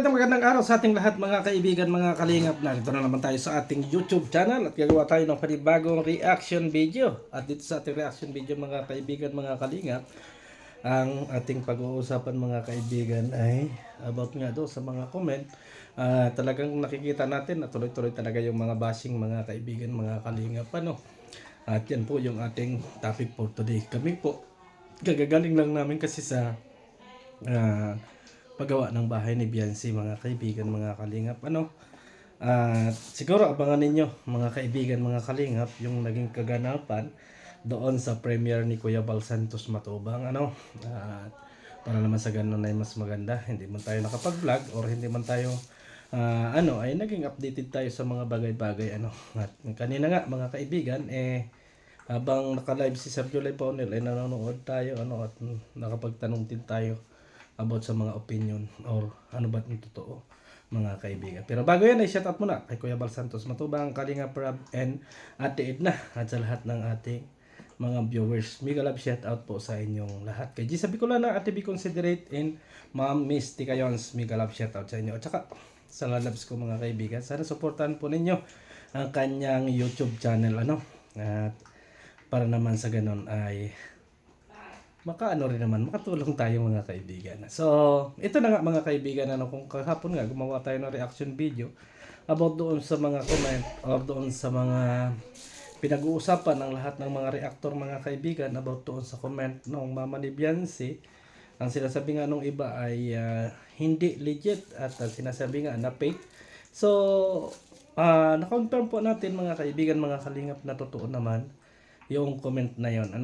magandang araw sa ating lahat mga kaibigan, mga kalingap. Narito na naman tayo sa ating YouTube channel at gagawa tayo ng panibagong reaction video. At dito sa ating reaction video mga kaibigan, mga kalingap, ang ating pag-uusapan mga kaibigan ay about nga do sa mga comment. Talagang nakikita natin na tuloy-tuloy talaga yung mga bashing mga kaibigan, mga kalingap. At yan po yung ating topic for today. Kami po, gagagaling lang namin kasi sa paggawa ng bahay ni Biancy mga kaibigan, mga kalingap. Siguro abangan ninyo mga kaibigan, mga kalingap, yung naging kaganapan doon sa premiere ni Kuya Bal Santos Matubang. Para naman sa ganun ay mas maganda, hindi man tayo nakapag-vlog or hindi man tayo ay naging updated tayo sa mga bagay-bagay. At kanina nga mga kaibigan, habang naka-live si Sergio Leponel ay nanonood tayo at nakapagtanong din tayo about sa mga opinion or ano ba yung totoo mga kaibigan. Pero bago yan ay shout out muna kay Kuya Bal Santos Matubang, Kalinga Prab and Ate Edna at sa lahat ng ating mga viewers. Mega love shout out po sa inyong lahat. Kay Gisa Bicolana, Ate Be Considerate and Ma'am Miss Tikayons, mega love shout out sa inyo. At saka sa lalabs ko mga kaibigan, sana suportahan po ninyo ang kanyang YouTube channel at para naman sa ganun ay makatulong tayo mga kaibigan. So, ito na nga mga kaibigan, kung kahapon nga gumawa tayo ng reaction video about doon sa mga comment or doon sa mga pinag-uusapan ng lahat ng mga reactor mga kaibigan about doon sa comment ng Mama ni Biancy. Ang sinasabi nga nung iba ay hindi legit at sinasabi nga na fake. So, na-confirm po natin mga kaibigan, mga kalingap na totoo naman yung comment na yon.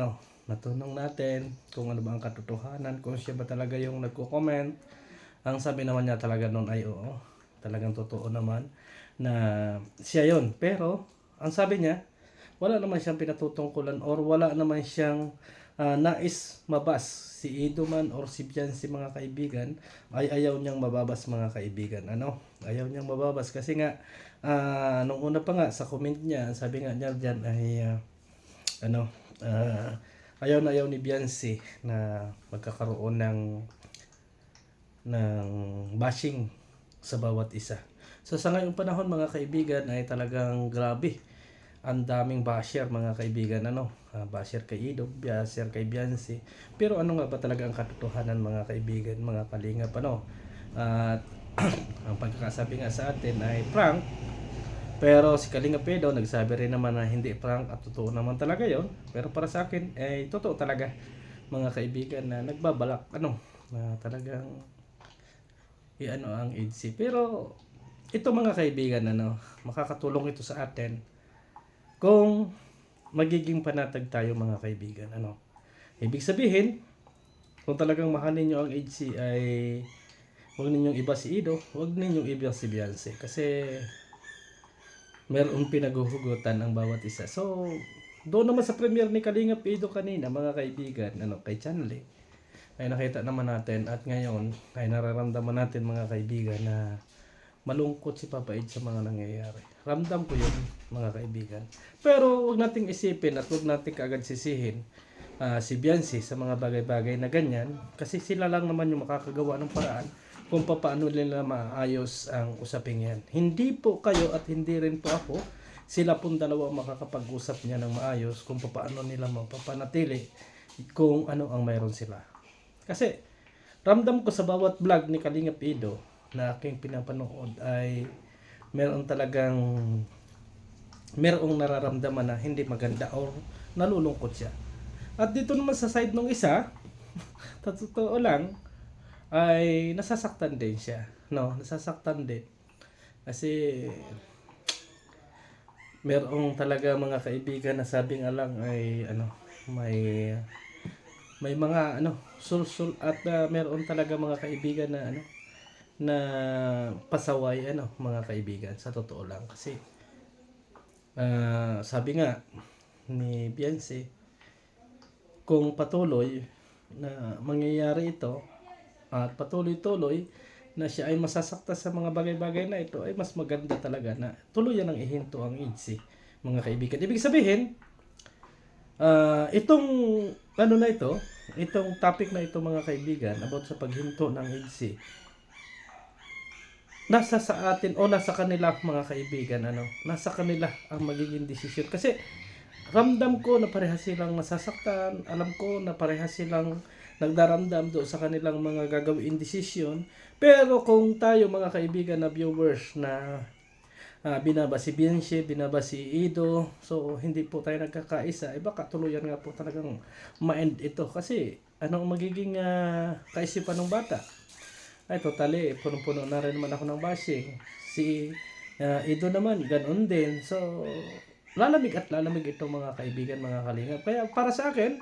Natunong natin kung ano ba ang katotohanan, kung siya ba talaga yung nagko-comment. Ang sabi naman niya talaga noon ay oo, talagang totoo naman na siya yon. Pero ang sabi niya, wala naman siyang pinatutungkulan or wala naman siyang nais mabas si Ido man or si Biancy mga kaibigan, ay ayaw niyang mababas mga kaibigan. Ayaw niyang mababas kasi nga nung una pa nga sa comment niya, sabi nga niya diyan ay ayaw na ayaw ni Biancy na magkakaroon ng bashing sa bawat isa. So sa ngayong panahon mga kaibigan ay talagang grabe. Ang daming basher mga kaibigan, basher kay Ido, basher kay Biancy. Pero ano nga ba talaga ang katotohanan mga kaibigan, mga kalingap At ang pagkakasabi nga sa atin ay prank. Pero si Kalinga Pedro nagsabi rin naman na hindi prank at totoo naman talaga yon. Pero para sa akin ay totoo talaga mga kaibigan na nagbabalak na talagang ang EDC. Pero ito mga kaibigan makakatulong ito sa atin kung magiging panatag tayo mga kaibigan. Ibig sabihin, kung talagang mahalin nyo ang EDC ay huwag ninyong iba si Ido, huwag ninyong iba si Biancy kasi meron pinaghuhugutan ang bawat isa. So, doon naman sa premiere ni Kalinga Pedro kanina, mga kaibigan, kay Chanle, ay nakita naman natin at ngayon ay nararamdaman natin mga kaibigan na malungkot si Papa Ed sa mga nangyayari. Ramdam ko yun mga kaibigan. Pero huwag nating isipin at huwag nating kaagad sisihin si Biancy sa mga bagay-bagay na ganyan kasi sila lang naman yung makakagawa ng paraan kung paano nila maayos ang usaping yan. Hindi po kayo at hindi rin po ako, sila pong dalawa makakapag-usap niya ng maayos kung paano nila mapapanatili kung ano ang mayroon sila. Kasi ramdam ko sa bawat vlog ni Kalinga Pedro na aking pinapanood ay merong nararamdaman na hindi maganda o nalulungkot siya. At dito naman sa side ng isa, totoo lang, ay nasasaktan din siya. Nasasaktan din. Kasi merong talaga mga kaibigan na sabi nga lang ay may mga sulsul at meron talaga mga kaibigan na pasaway mga kaibigan sa totoo lang kasi sabi nga ni Biancy kung patuloy na mangyayari ito at patuloy-tuloy na siya ay masasakta sa mga bagay-bagay na ito ay mas maganda talaga na tuluyan ang ihinto ang EDC mga kaibigan. Ibig sabihin itong itong topic na ito mga kaibigan about sa paghinto ng EDC nasa sa atin o nasa kanila mga kaibigan, ano, nasa kanila ang magiging desisyon. Kasi ramdam ko na parehas silang nasasaktan, alam ko na parehas silang nagdaramdam doon sa kanilang mga gagawin desisyon. Pero kung tayo mga kaibigan na viewers na binaba si Bianche, binaba si Ido, so hindi po tayo nagkakaisa, baka tuluyan nga po talagang ma-end ito. Kasi anong magiging kaisipan ng bata? Ay, totally, punong-puno na rin naman ako ng bashing. Si Ido naman, ganun din. So, lalamig at lalamig itong mga kaibigan, mga kalingap. Kaya para sa akin,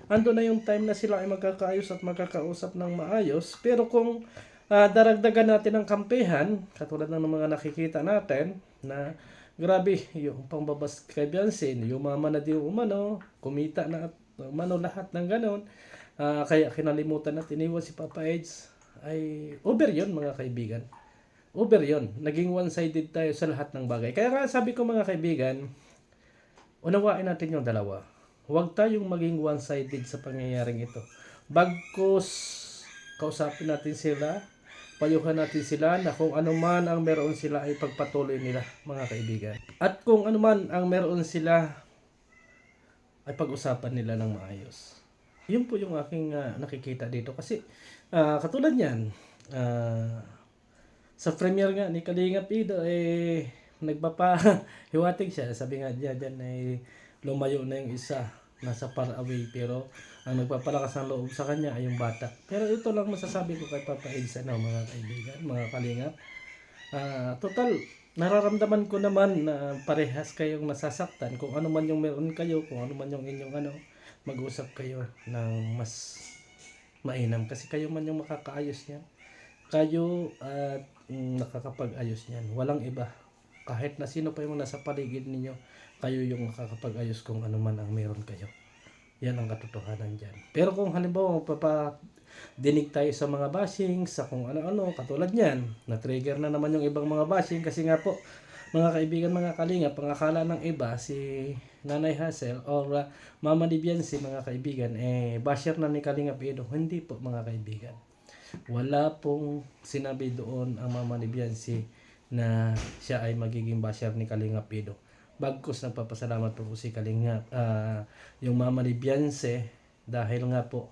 ando na yung time na sila ay magkakaayos at magkakausap ng maayos. Pero kung daragdagan natin ang kampihan, katulad ng mga nakikita natin, na grabe, yung pangbabas kay Beyonce, yung mama na di umano, kumita na at umano lahat ng ganon. Kaya kinalimutan at iniwan si Papa Edge. Ay over yon mga kaibigan. Over yon. Naging one-sided tayo sa lahat ng bagay. Kaya nga sabi ko mga kaibigan, unawain natin yung dalawa. Huwag tayong maging one-sided sa pangyayaring ito. Bagkus kausapin natin sila, payuhan natin sila na kung ano man ang meron sila ay pagpatuloy nila mga kaibigan. At kung ano man ang meron sila ay pag-usapan nila ng maayos. Yun po yung aking nakikita dito. Kasi katulad yan, sa premiere nga ni Kalingap Ido, nagpapahiwatig siya. Sabi nga dyan ay lumayo na yung isa, nasa far away. Pero ang nagpapalakas ng loob sa kanya ay yung bata. Pero ito lang masasabi ko kay Papa Edsa, mga kaibigan, mga Kalingap. Total, nararamdaman ko naman na parehas kayong nasasaktan. Kung ano man yung meron kayo, kung ano man yung inyong mag-usap kayo ng mas mainam. Kasi kayo man yung makakaayos niyan. Kayo at nakakapag-ayos niyan. Walang iba. Kahit na sino pa yung nasa paligid ninyo, kayo yung makakapag-ayos kung ano man ang meron kayo. Yan ang katotohanan dyan. Pero kung halimbawa dinig tayo sa mga bashing, sa kung ano-ano, katulad niyan, na-trigger na naman yung ibang mga bashing kasi nga po, mga kaibigan, mga kalingap, ang akala ng iba, si Nanay Hazel or Mama ni Bianci, mga kaibigan, basher na ni Kalingap Ido. Hindi po mga kaibigan. Wala pong sinabi doon ang Mama ni Bianci na siya ay magiging basher ni Kalingap Ido. Bagkus nagpapasalamat po si Kalingap, yung Mama ni Bianci, dahil nga po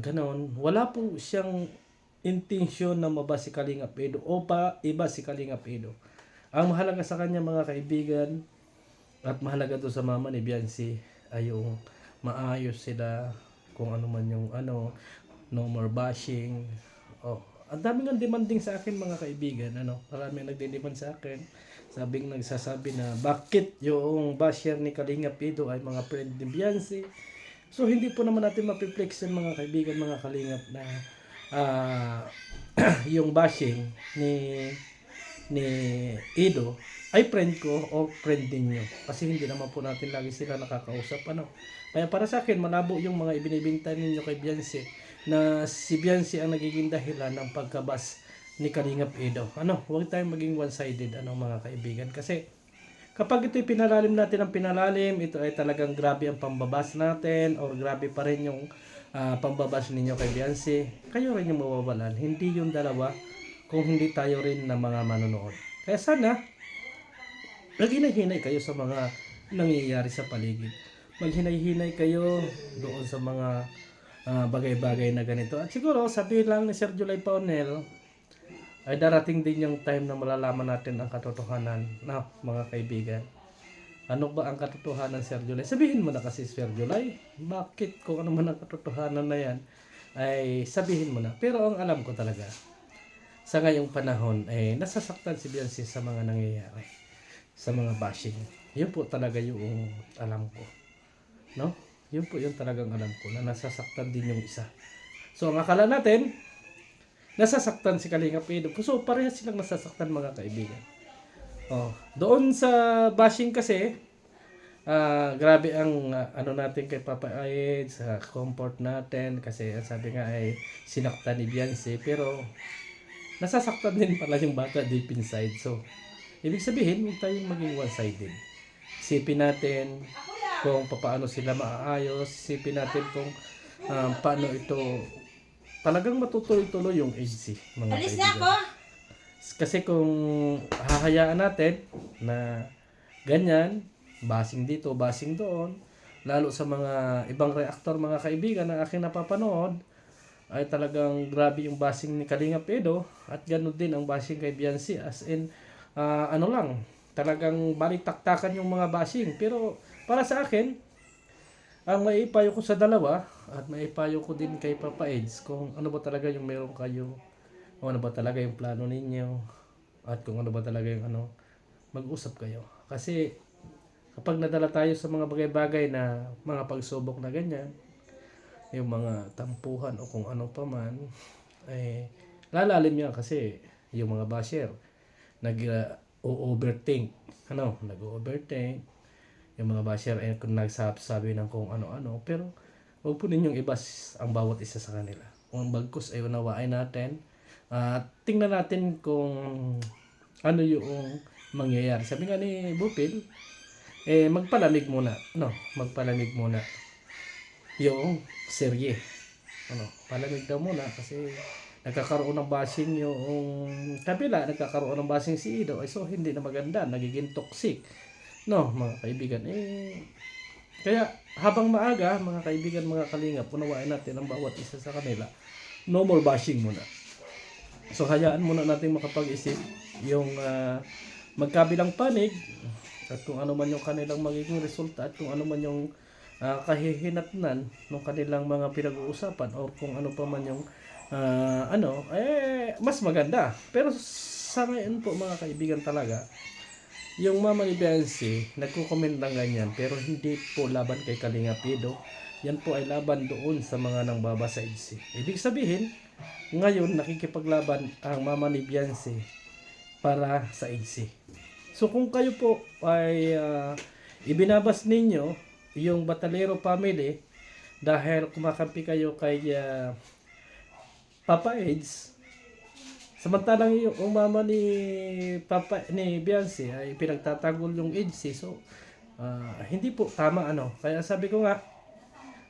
ganon, wala po siyang intensyon na maba si Kalingap Ido o iba si Kalingap Ido. Ang mahalaga sa kanya mga kaibigan at mahalaga doon sa Mama ni Bianci ay yung maayos sila, kung ano man yung no more bashing. Ang daming ang demanding sa akin mga kaibigan, marami ang nagde-demand sa akin. Nagsasabi na bakit yung basher ni Kalingap Ido ay mga friend ni Bianci. So hindi po naman natin mapiplex yan mga kaibigan, mga kalingap, na yung bashing ni Ido ay friend ko o friend din nyo. Kasi hindi naman po natin lagi sila nakakausap. Kaya para sa akin, malabo yung mga ibinibinta ninyo kay Bianci na si Bianci ang nagiging dahilan ng pagkabas ni Kalingap Ido. Huwag tayong maging one-sided mga kaibigan. Kasi kapag ito'y pinalalim natin ang pinalalim, ito ay talagang grabe ang pambabas natin or grabe pa rin yung pambabas ninyo kay Bianci. Kayo rin yung mawawalan. Hindi yung dalawa kung hindi tayo rin na mga manonood. Kaya sana, maghinay-hinay kayo sa mga nangyayari sa paligid. Maghinay-hinay kayo doon sa mga bagay-bagay na ganito. At siguro, sabi lang ni Sir July Paunel, ay darating din yung time na malalaman natin ang katotohanan na mga kaibigan. Ano ba ang katotohanan, Sir July? Sabihin mo na kasi, Sir July. Bakit kung ano man ang katotohanan na yan, ay sabihin mo na. Pero ang alam ko talaga, sa ngayong panahon, nasasaktan si Bianci sa mga nangyayari, sa mga bashing. Yun po talaga yung alam ko. Yun po yung talagang alam ko, na nasasaktan din yung isa. So, ang akala natin, nasasaktan si Kalingap Ido. So, parehas silang nasasaktan mga kaibigan. Doon sa bashing kasi, grabe ang natin kay Papa Ed, sa comfort natin, kasi sabi nga ay sinaktan ni Bianci, pero nasasaktan din pala yung bata deep inside. So, ibig sabihin, huwag tayong maging one-sided. Isipin natin kung paano sila maaayos, isipin natin kung paano ito talagang matutuloy-tuloy yung agency, mga Alis kaibigan. na ako! Kasi kung hahayaan natin na ganyan, basing dito, basing doon, lalo sa mga ibang reactor mga kaibigan na aking napapanood, ay talagang grabe yung basing ni Kalinga Edo at ganoon din ang basing kay Biancy, as in ano lang, talagang balik-taktakan yung mga basing. Pero para sa akin, ang maipayo ko sa dalawa at maipayo ko din kay Papa Eds, kung ano ba talaga yung meron kayo, kung ano ba talaga yung plano ninyo, at kung ano ba talaga yung ano, mag-usap kayo. Kasi kapag nadala tayo sa mga bagay-bagay na mga pagsubok na ganyan, yung mga tampuhan o kung ano pa man, ay lalalim yan kasi yung mga basher nag-overthink, nag-overthink. Yung mga basher ay kung nagsasabi ng kung ano-ano, pero huwag po ninyong ibas ang bawat isa sa kanila. Kung bagkus ay unawain natin at tingnan natin kung ano yung mangyayari. Sabi nga ni Bupil, magpalamig muna, magpalamig muna yung serye. Palamig daw muna kasi nagkakaroon ng bashing yung kabila, nagkakaroon ng bashing si Ido, so hindi na maganda, nagiging toxic. Mga kaibigan, kaya habang maaga, mga kaibigan, mga kalingap, unawain natin ang bawat isa sa kanila. No more bashing muna. So hayaan muna natin makapag-isip yung magkabilang panig at kung ano man yung kanilang magiging resulta at kung ano man yung kahihinatnan ng kanilang mga pinag-uusapan o kung ano pa man yung mas maganda. Pero sa ngayon po mga kaibigan talaga, yung Mama ni Biancy nagko-comment lang ganyan, pero hindi po laban kay Kalinga Edo. Yan po ay laban doon sa mga nangbaba sa EDC. Ibig sabihin, ngayon nakikipaglaban ang Mama ni Biancy para sa EDC. So kung kayo po ay ibinabas ninyo yung Batalero family dahil kumakampi kayo kay Papa Eds, samantalang yung mama ni Biancy ay pinagtatanggol yung EDC, so hindi po tama Kaya sabi ko nga,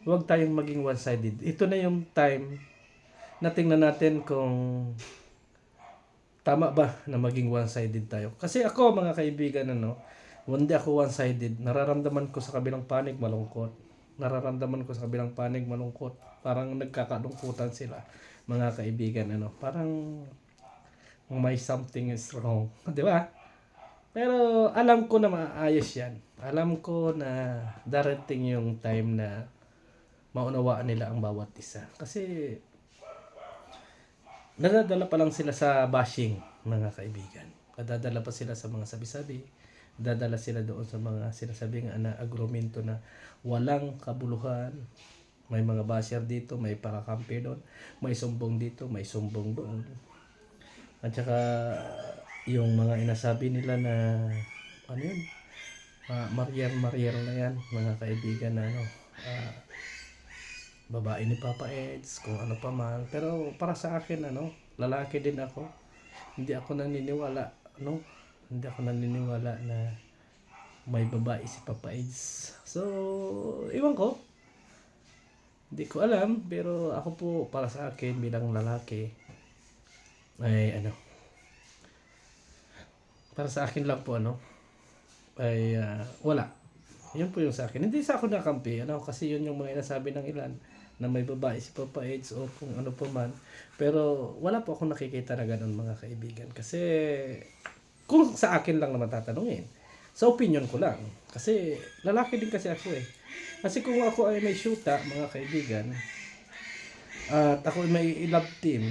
huwag tayong maging one-sided. Ito na yung time na tingnan natin kung tama ba na maging one-sided tayo. Kasi ako mga kaibigan, hindi ako one-sided. Nararamdaman ko sa kabilang panig malungkot. Parang nagkakalungkutan sila mga kaibigan, parang may something is wrong, di ba? Pero alam ko na maayos yan. Alam ko na darating yung time na maunawaan nila ang bawat isa. Kasi nadadala pa lang sila sa bashing, mga kaibigan. Nadadala pa sila sa mga sabi-sabi. Nadadala sila doon sa mga sinasabing agrumento na walang kabuluhan. May mga basher dito, may parakampi doon, may sumbong dito, may sumbong doon. At saka yung mga inasabi nila na Marier na yan, mga kaibigan, na babae ni Papa Eds, kung ano pa man. Pero para sa akin, lalaki din ako. Hindi ako naniniwala na may babae si Papa Eds. So, iwan ko. Hindi ko alam, pero ako po, para sa akin bilang lalaki, ay para sa akin lang po ay wala. Yun po yung sa akin. Hindi sa ako nakampi, kasi yun yung mga inasabi ng ilan na may babae si Papa Eds o kung ano pa man. Pero wala po akong nakikita na ganun, mga kaibigan. Kasi kung sa akin lang naman tatanungin, sa opinion ko lang. Kasi lalaki din kasi ako Kasi kung ako ay may syuta, mga kaibigan, at ako ay may love team,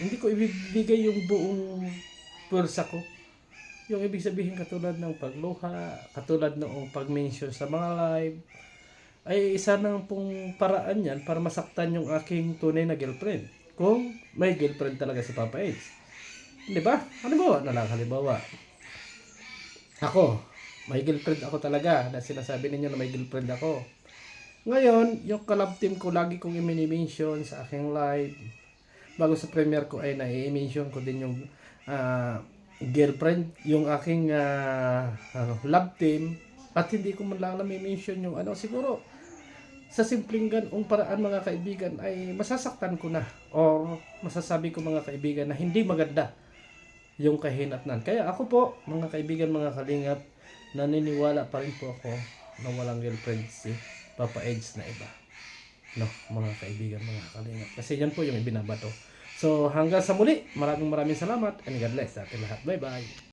hindi ko ibibigay yung buong pwersa ko. Yung ibig sabihin katulad ng pagluha, katulad ng pag-mention sa mga live, ay isa nang pong paraan yan para masaktan yung aking tunay na girlfriend. Kung may girlfriend talaga si Papa Eds. Di ba? Halimbawa, ako, may girlfriend ako talaga, na sinasabi ninyo na may girlfriend ako. Ngayon, yung kalab team ko, lagi kong i-mention sa aking live. Bago sa premiere ko ay na-mention ko din yung girlfriend, yung aking love team. At hindi ko man lang na-mention yung siguro sa simpleng ganong paraan, mga kaibigan, ay masasaktan ko na. Or masasabi ko, mga kaibigan, na hindi maganda yung kahinatnan. Kaya ako po, mga kaibigan, mga kalingap, naniniwala pa rin po ako na walang girlfriend si Papa Edge na iba. No, mga kaibigan, mga kalingap. Kasi yan po yung ibinabato. So hanggang sa muli, maraming salamat and God bless sa ating lahat. Bye-bye.